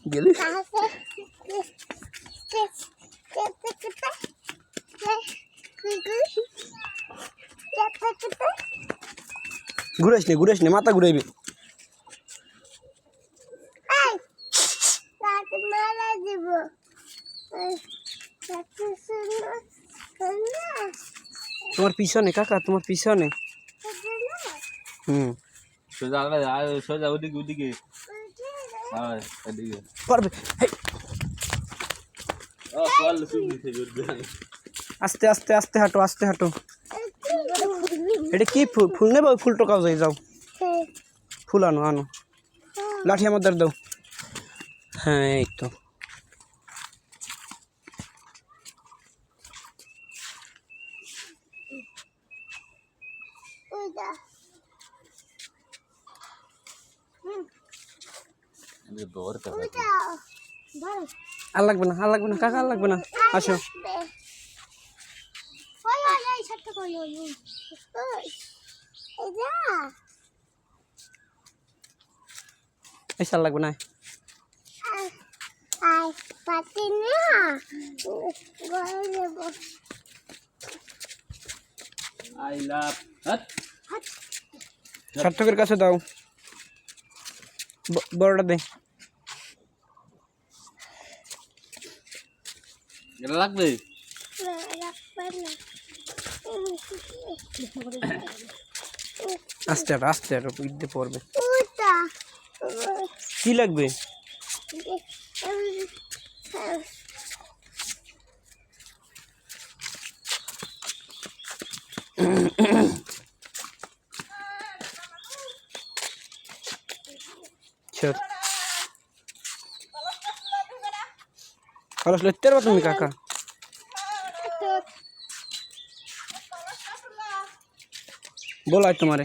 गेली घुराइस ने माथा घुराइबे তোমার পিছনে কাকা তোমার পিছনে সোজা সোজা ওদিকে ওদিকে হ্যাঁ ওদিকে পারবে আস্তে আস্তে আস্তে হাঁটো এটা কি ফুল নেবে ফুল টোকাও যাই যাও ফুল আনো লাঠি আমাদের দাও হ্যাঁ এই তো আর লাগবে না কাকা আর লাগবে না আসো এই সার লাগবে না আই লাভ সার্থকের কাছে দাও বড়টা দে এটা লাগবে আস্তে হাঁটো পিঠে পড়বে কি লাগবে চল খরচ লেতে পারো তুমি কাকা बोला तुम्हारे